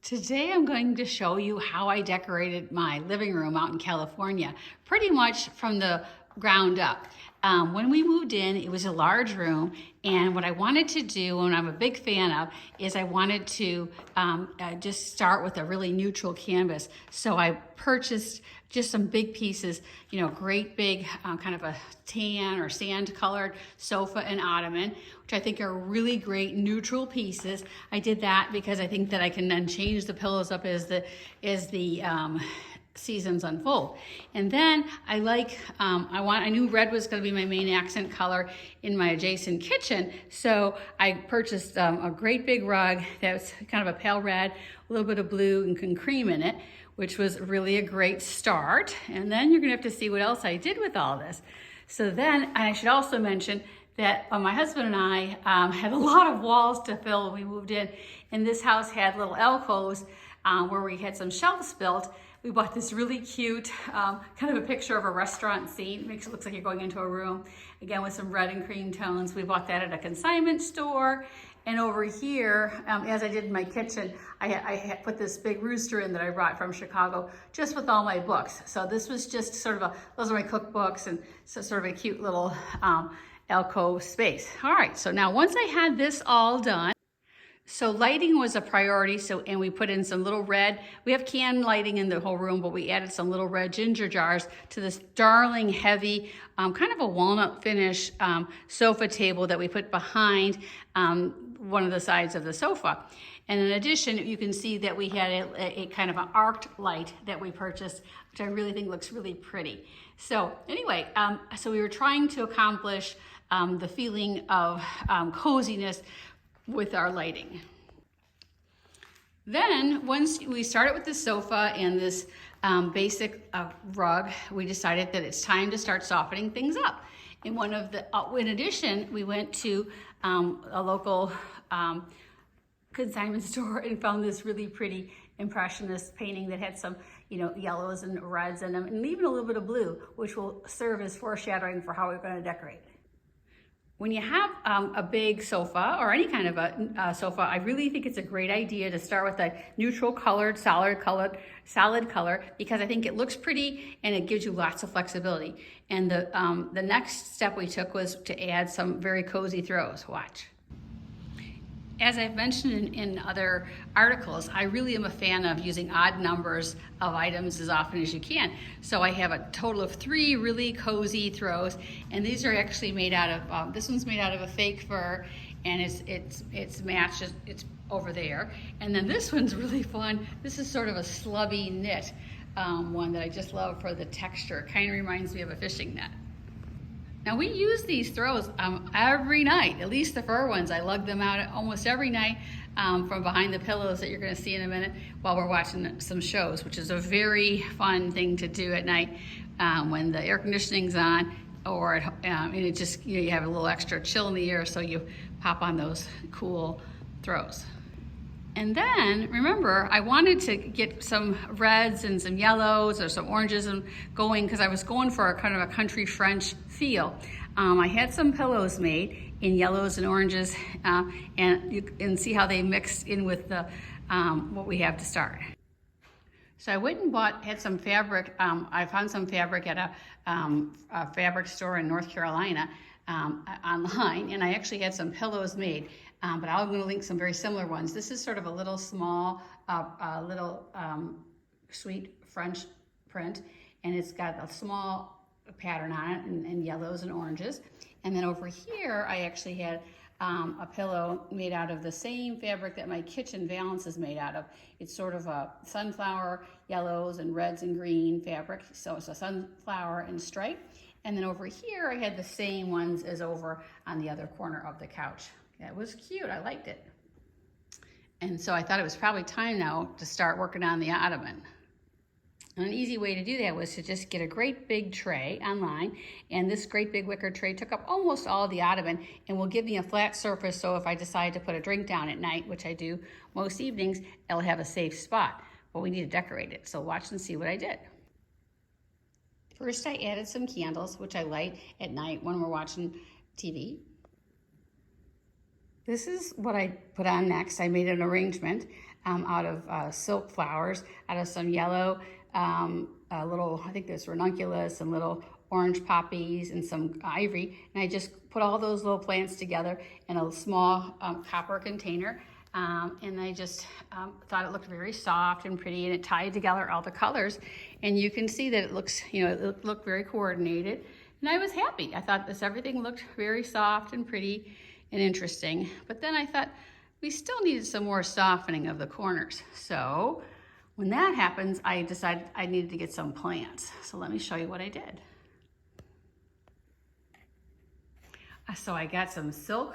Today I'm going to show you how I decorated my living room out in California, pretty much from the ground up. When we moved in, it was a large room, and what I wanted to do, and I'm a big fan of, is I wanted to just start with a really neutral canvas. So I purchased just some big pieces, great big kind of a tan or sand colored sofa and ottoman, which I think are really great neutral pieces. I did that because I think that I can then change the pillows up as the seasons unfold. And then I knew red was going to be my main accent color in my adjacent kitchen, so I purchased a great big rug that's kind of a pale red, a little bit of blue and cream in it, which was really a great start. And then you're gonna have to see what else I did with all this. So then I should also mention that my husband and I had a lot of walls to fill when we moved in, and this house had little alcoves where we had some shelves built. We bought this really cute kind of a picture of a restaurant scene. Makes it look like you're going into a room, again with some red and cream tones. We bought that at a consignment store. And over here, as I did in my kitchen, I put this big rooster in that I brought from Chicago, just with all my books. So this was just sort of those are my cookbooks, and so sort of a cute little alcove space. All right, so now once I had this all done, so lighting was a priority, and we put in some little red, we have can lighting in the whole room, but we added some little red ginger jars to this darling heavy, kind of a walnut finish sofa table that we put behind one of the sides of the sofa. And in addition, you can see that we had a kind of an arced light that we purchased, which I really think looks really pretty. So anyway, so we were trying to accomplish the feeling of coziness with our lighting. Then once we started with the sofa and this basic rug, we decided that it's time to start softening things up. In in addition, we went to a local consignment store and found this really pretty impressionist painting that had some, yellows and reds in them, and even a little bit of blue, which will serve as foreshadowing for how we're going to decorate. When you have a big sofa or any kind of a sofa, I really think it's a great idea to start with a neutral colored, solid color, because I think it looks pretty and it gives you lots of flexibility. And the next step we took was to add some very cozy throws. Watch. As I've mentioned in other articles, I really am a fan of using odd numbers of items as often as you can. So I have a total of 3 really cozy throws, and these are actually made out of, this one's made out of a fake fur, and it's matched, it's over there. And then this one's really fun. This is sort of a slubby knit one that I just love for the texture. It kind of reminds me of a fishing net. Now we use these throws every night, at least the fur ones. I lug them out almost every night from behind the pillows that you're gonna see in a minute while we're watching some shows, which is a very fun thing to do at night when the air conditioning's on, or and it just, you have a little extra chill in the air, so you pop on those cool throws. And then, remember, I wanted to get some reds and some yellows or some oranges going, because I was going for a kind of a country French feel. I had some pillows made in yellows and oranges, and you can see how they mixed in with the what we have to start. So I went and had some fabric. I found some fabric at a fabric store in North Carolina online, and I actually had some pillows made. But I'm going to link some very similar ones. This is sort of a little small, sweet French print, and it's got a small pattern on it in yellows and oranges. And then over here, I actually had a pillow made out of the same fabric that my kitchen valance is made out of. It's sort of a sunflower, yellows and reds and green fabric. So it's a sunflower and stripe. And then over here, I had the same ones as over on the other corner of the couch. That was cute, I liked it. And so I thought it was probably time now to start working on the ottoman. And an easy way to do that was to just get a great big tray online, and this great big wicker tray took up almost all of the ottoman and will give me a flat surface, so if I decide to put a drink down at night, which I do most evenings, it'll have a safe spot. But we need to decorate it, so watch and see what I did. First I added some candles, which I light at night when we're watching TV. This is what I put on next. I made an arrangement out of silk flowers, out of some yellow, little, I think there's ranunculus and little orange poppies and some ivory. And I just put all those little plants together in a small copper container. And I just thought it looked very soft and pretty, and it tied together all the colors. And you can see that it looks, it looked very coordinated. And I was happy. I thought everything looked very soft and pretty and interesting. But then I thought we still needed some more softening of the corners. So when that happens, I decided I needed to get some plants. So let me show you what I did. So I got some silk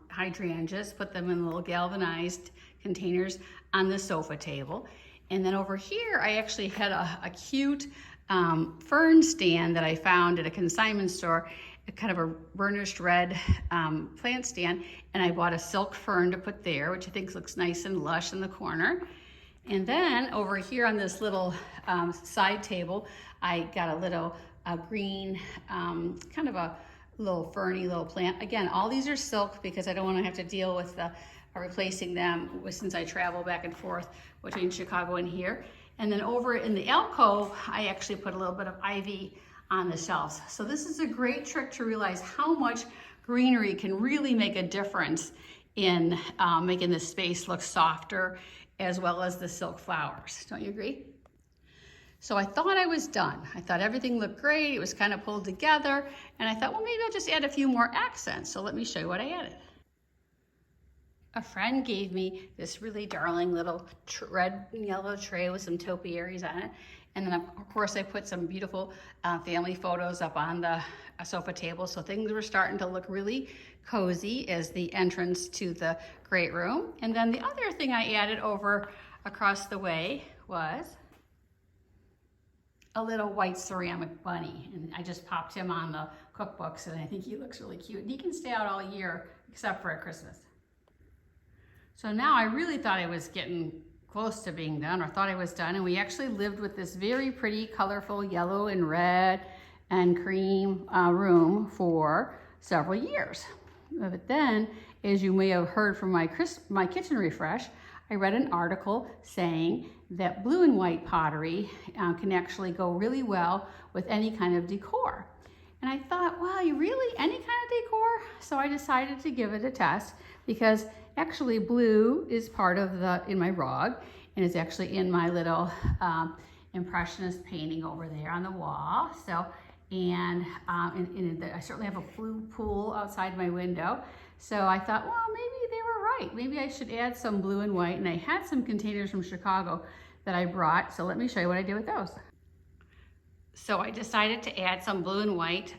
hydrangeas, put them in little galvanized containers on the sofa table. And then over here, I actually had a cute fern stand that I found at a consignment store, kind of a burnished red plant stand. And I bought a silk fern to put there, which I think looks nice and lush in the corner. And then over here on this little side table, I got a little green, kind of a little ferny little plant. Again, all these are silk because I don't want to have to deal with replacing them since I travel back and forth between Chicago and here. And then over in the alcove, I actually put a little bit of ivy on the shelves. So this is a great trick to realize how much greenery can really make a difference in making the space look softer, as well as the silk flowers. Don't you agree? So I thought I was done. I thought everything looked great. It was kind of pulled together. And I thought, well, maybe I'll just add a few more accents. So let me show you what I added. A friend gave me this really darling little red and yellow tray with some topiaries on it. And then of course I put some beautiful family photos up on the sofa table. So things were starting to look really cozy as the entrance to the great room. And then the other thing I added over across the way was a little white ceramic bunny, and I just popped him on the cookbooks, and I think he looks really cute. And he can stay out all year except for at Christmas. So now I really thought I was getting close to being done, or thought I was done, and we actually lived with this very pretty, colorful yellow and red and cream room for several years. But then, as you may have heard from my kitchen refresh, I read an article saying that blue and white pottery can actually go really well with any kind of decor. And I thought, well, really, any kind of decor? So I decided to give it a test, because actually blue is part of in my rug, and it's actually in my little impressionist painting over there on the wall. So, and I certainly have a blue pool outside my window. So I thought, well, maybe they were right. Maybe I should add some blue and white. And I had some containers from Chicago that I brought. So let me show you what I did with those. So I decided to add some blue and white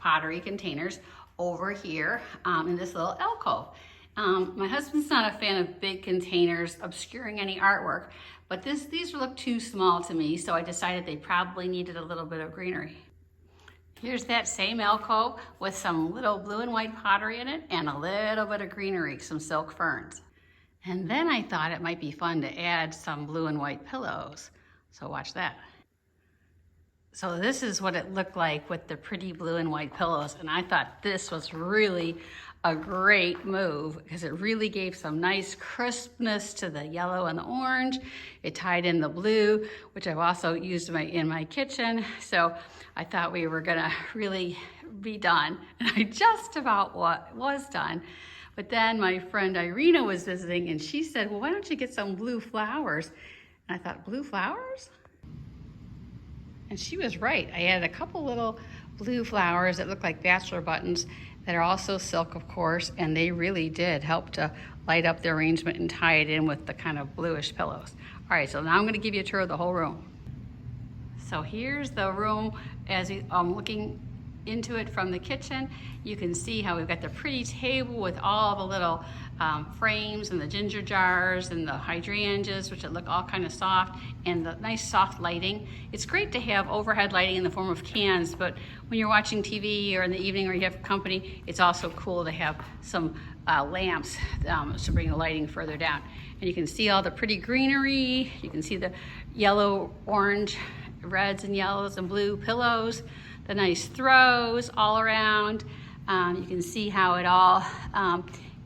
pottery containers over here in this little alcove. My husband's not a fan of big containers obscuring any artwork, but these look too small to me. So I decided they probably needed a little bit of greenery. Here's that same alcove with some little blue and white pottery in it and a little bit of greenery, some silk ferns. And then I thought it might be fun to add some blue and white pillows. So watch that. So this is what it looked like with the pretty blue and white pillows. And I thought this was really a great move because it really gave some nice crispness to the yellow and the orange. It tied in the blue, which I've also used in my kitchen. So I thought we were gonna really be done. And I just about was done. But then my friend Irina was visiting, and she said, well, why don't you get some blue flowers? And I thought, blue flowers? And she was right. I added a couple little blue flowers that look like bachelor buttons that are also silk, of course, and they really did help to light up the arrangement and tie it in with the kind of bluish pillows. All right, so now I'm gonna give you a tour of the whole room. So here's the room as I'm looking into it from the kitchen. You can see how we've got the pretty table with all the little frames and the ginger jars and the hydrangeas, which look all kind of soft, and the nice soft lighting. It's great to have overhead lighting in the form of cans, but when you're watching TV or in the evening or you have company, it's also cool to have some lamps to bring the lighting further down. And you can see all the pretty greenery. You can see the yellow, orange, reds and yellows and blue pillows, the nice throws all around. You can see how it all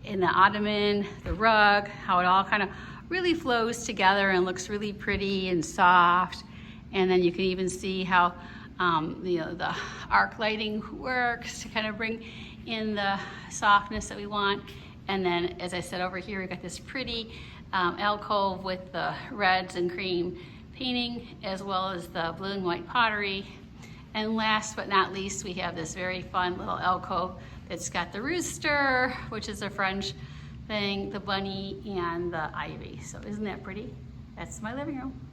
in the ottoman, the rug, how it all kind of really flows together and looks really pretty and soft. And then you can even see how the arc lighting works to kind of bring in the softness that we want. And then, as I said, over here, we've got this pretty alcove with the reds and cream painting, as well as the blue and white pottery. And last but not least, we have this very fun little alcove that's got the rooster, which is a French thing, the bunny, and the ivy. So isn't that pretty? That's my living room.